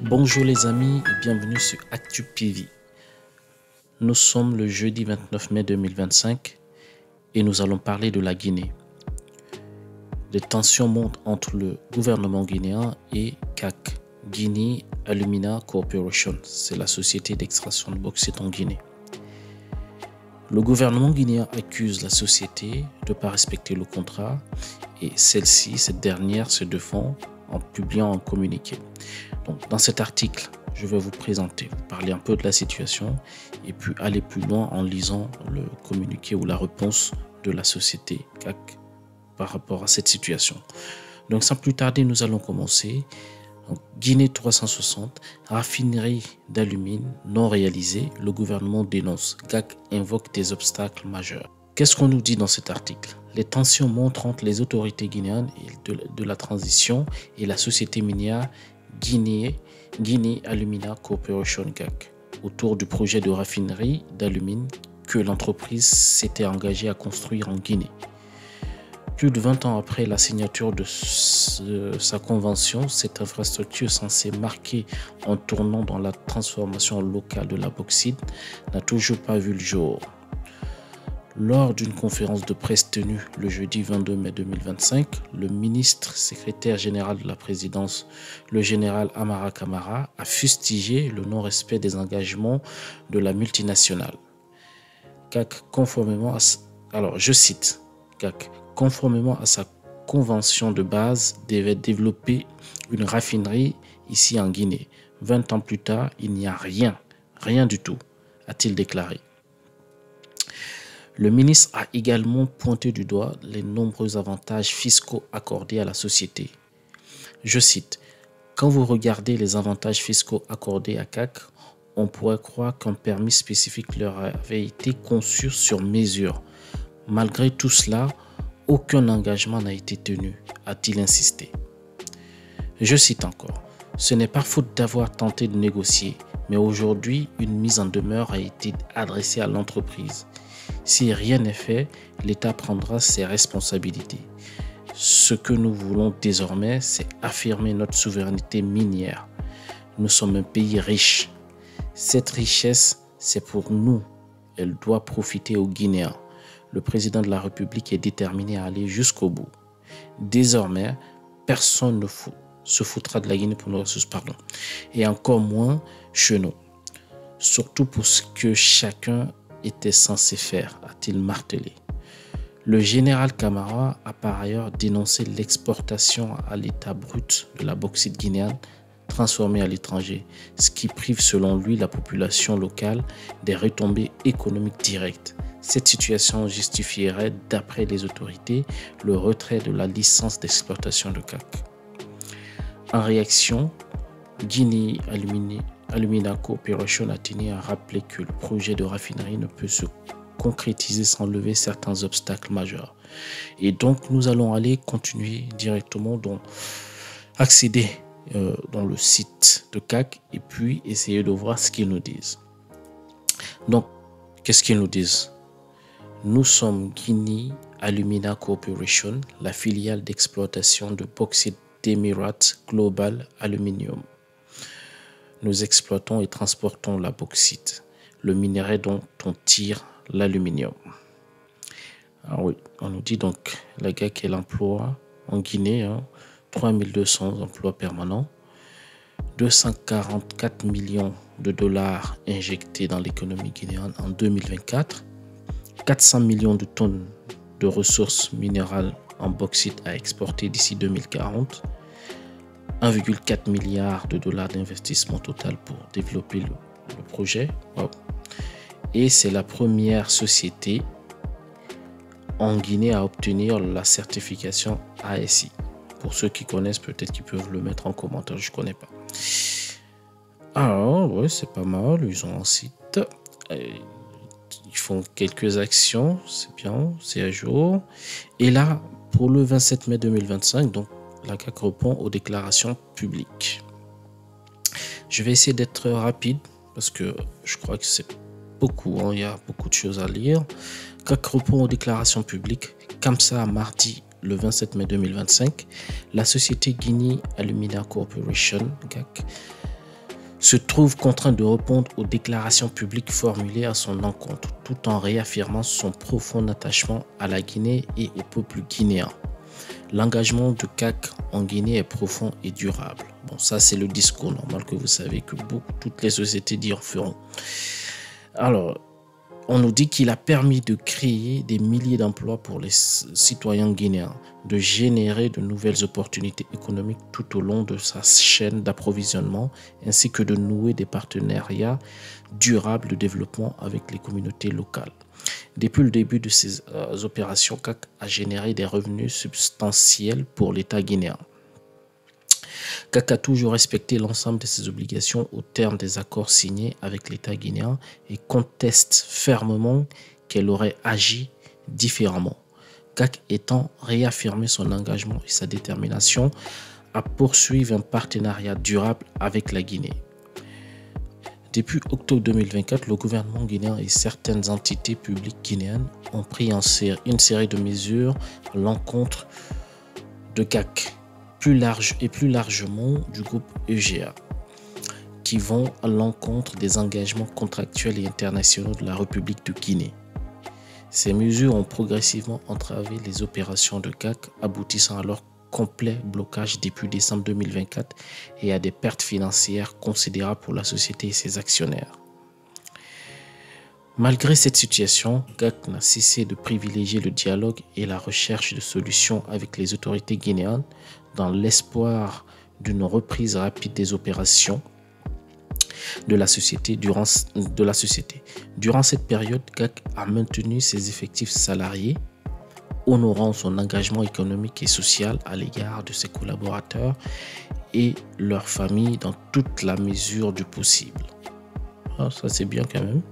Bonjour les amis et bienvenue sur ActuPV. Nous sommes le jeudi 29 mai 2025 et nous allons parler de la Guinée. Les tensions montent entre le gouvernement guinéen et CAC, Guinea Alumina Corporation, c'est la société d'extraction de bauxite en Guinée. Le gouvernement guinéen accuse la société de ne pas respecter le contrat et cette dernière se défend en publiant un communiqué. Donc, dans cet article, je vais vous parler un peu de la situation et puis aller plus loin en lisant le communiqué ou la réponse de la société CAC par rapport à cette situation. Donc, sans plus tarder, nous allons commencer. Donc, Guinée 360, raffinerie d'alumine non réalisée, le gouvernement dénonce. CAC invoque des obstacles majeurs. Qu'est-ce qu'on nous dit dans cet article? Les tensions montrent entre les autorités guinéennes de la transition et la société minière Guinea Alumina Corporation CAC autour du projet de raffinerie d'alumine que l'entreprise s'était engagée à construire en Guinée. Plus de 20 ans après la signature de sa convention, cette infrastructure censée marquer un tournant dans la transformation locale de la bauxite n'a toujours pas vu le jour. Lors d'une conférence de presse tenue le jeudi 22 mai 2025, le ministre secrétaire général de la présidence, le général Amara Kamara, a fustigé le non-respect des engagements de la multinationale. CAC, conformément à sa convention de base, devait développer une raffinerie ici en Guinée. 20 ans plus tard, il n'y a rien du tout, a-t-il déclaré. Le ministre a également pointé du doigt les nombreux avantages fiscaux accordés à la société. Je cite, « Quand vous regardez les avantages fiscaux accordés à CAC, on pourrait croire qu'un permis spécifique leur avait été conçu sur mesure. Malgré tout cela, aucun engagement n'a été tenu, a-t-il insisté. » Je cite encore, « Ce n'est pas faute d'avoir tenté de négocier, mais aujourd'hui, une mise en demeure a été adressée à l'entreprise. Si rien n'est fait, l'État prendra ses responsabilités. Ce que nous voulons désormais, c'est affirmer notre souveraineté minière. Nous sommes un pays riche. Cette richesse, c'est pour nous. Elle doit profiter aux Guinéens. Le président de la République est déterminé à aller jusqu'au bout. Désormais, personne ne se foutra de la Guinée pour nos ressources, et encore moins chez nous. Surtout pour ce que chacun était censé faire, a-t-il martelé. Le général Kamara a par ailleurs dénoncé l'exportation à l'état brut de la bauxite guinéenne transformée à l'étranger, ce qui prive selon lui la population locale des retombées économiques directes. Cette situation justifierait, d'après les autorités, le retrait de la licence d'exploitation de CAC. En réaction, Guinea Alumina Corporation a tenu à rappeler que le projet de raffinerie ne peut se concrétiser sans lever certains obstacles majeurs. Et donc, nous allons aller continuer directement accéder dans le site de CAC et puis essayer de voir ce qu'ils nous disent. Donc, qu'est-ce qu'ils nous disent? Nous sommes Guinea Alumina Corporation, la filiale d'exploitation de bauxite d'Emirates Global Aluminium. Nous exploitons et transportons la bauxite, le minerai dont on tire l'aluminium. Ah oui, on nous dit donc la GAC elle emploie en Guinée 3200 emplois permanents, 244 millions de dollars injectés dans l'économie guinéenne en 2024, 400 millions de tonnes de ressources minérales en bauxite à exporter d'ici 2040, 1,4 milliard de dollars d'investissement total pour développer le projet. Wow. Et c'est la première société en Guinée à obtenir la certification ASI. Pour ceux qui connaissent, peut-être qu'ils peuvent le mettre en commentaire, je ne connais pas. Alors, ouais, c'est pas mal, ils ont un site. Ils font quelques actions, c'est bien, c'est à jour. Et là, pour le 27 mai 2025, donc, la CAC répond aux déclarations publiques. Je vais essayer d'être rapide parce que je crois que c'est beaucoup, il y a beaucoup de choses à lire. CAC répond aux déclarations publiques. Comme ça, mardi le 27 mai 2025, la société Guinea Alumina Corporation, GAC, se trouve contraint de répondre aux déclarations publiques formulées à son encontre, tout en réaffirmant son profond attachement à la Guinée et au peuple guinéen. L'engagement de CAC en Guinée est profond et durable. Bon, ça c'est le discours normal que vous savez que toutes les sociétés d'y feront. Alors, on nous dit qu'il a permis de créer des milliers d'emplois pour les citoyens guinéens, de générer de nouvelles opportunités économiques tout au long de sa chaîne d'approvisionnement, ainsi que de nouer des partenariats durables de développement avec les communautés locales. Depuis le début de ces opérations, CAC a généré des revenus substantiels pour l'État guinéen. CAC a toujours respecté l'ensemble de ses obligations au terme des accords signés avec l'État guinéen et conteste fermement qu'elle aurait agi différemment. CAC étant réaffirmé son engagement et sa détermination à poursuivre un partenariat durable avec la Guinée. Depuis octobre 2024, le gouvernement guinéen et certaines entités publiques guinéennes ont pris une série de mesures à l'encontre de CAC. Plus largement du groupe EGA, qui vont à l'encontre des engagements contractuels et internationaux de la République de Guinée. Ces mesures ont progressivement entravé les opérations de CAC, aboutissant à leur complet blocage depuis décembre 2024 et à des pertes financières considérables pour la société et ses actionnaires. Malgré cette situation, CAC n'a cessé de privilégier le dialogue et la recherche de solutions avec les autorités guinéennes dans l'espoir d'une reprise rapide des opérations de la société. Durant cette période, CAC a maintenu ses effectifs salariés, honorant son engagement économique et social à l'égard de ses collaborateurs et leurs familles dans toute la mesure du possible. Ah, ça c'est bien quand même.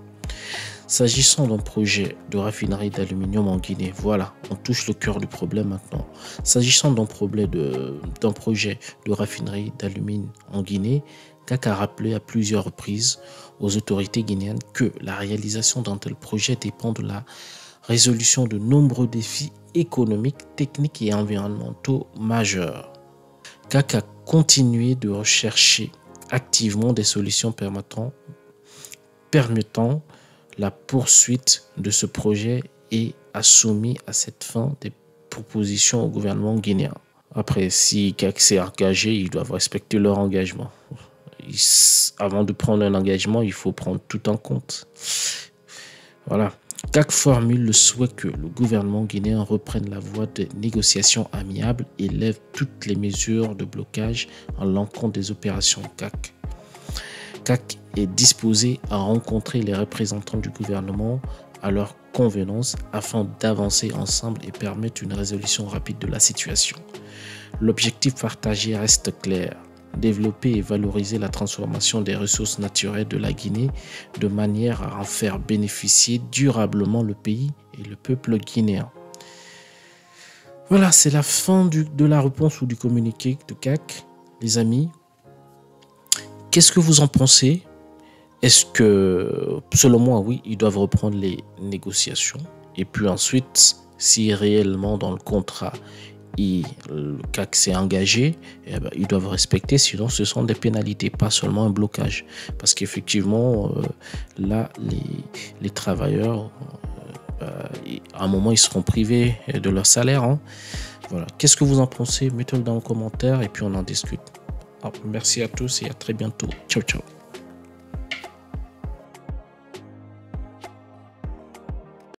S'agissant d'un projet de raffinerie d'aluminium en Guinée, voilà, on touche le cœur du problème maintenant. S'agissant d'un projet de raffinerie d'aluminium en Guinée, CAC a rappelé à plusieurs reprises aux autorités guinéennes que la réalisation d'un tel projet dépend de la résolution de nombreux défis économiques, techniques et environnementaux majeurs. CAC a continué de rechercher activement des solutions permettant la poursuite de ce projet et a soumis à cette fin des propositions au gouvernement guinéen. Après, si CAC s'est engagé, ils doivent respecter leur engagement. Avant de prendre un engagement, il faut prendre tout en compte. Voilà. CAC formule le souhait que le gouvernement guinéen reprenne la voie de négociations amiables et lève toutes les mesures de blocage à l'encontre des opérations CAC. CAC est disposé à rencontrer les représentants du gouvernement à leur convenance afin d'avancer ensemble et permettre une résolution rapide de la situation. L'objectif partagé reste clair: développer et valoriser la transformation des ressources naturelles de la Guinée de manière à en faire bénéficier durablement le pays et le peuple guinéen. Voilà, c'est la fin de la réponse ou du communiqué de CAC, les amis. Qu'est-ce que vous en pensez? Est-ce que, selon moi, oui, ils doivent reprendre les négociations. Et puis ensuite, si réellement dans le contrat, le CAC s'est engagé, eh ben, ils doivent respecter, sinon ce sont des pénalités, pas seulement un blocage. Parce qu'effectivement, là, les travailleurs, à un moment, ils seront privés de leur salaire. Hein. Voilà. Qu'est-ce que vous en pensez? Mettez-le dans les commentaires et puis on en discute. Alors, merci à tous et à très bientôt. Ciao, ciao.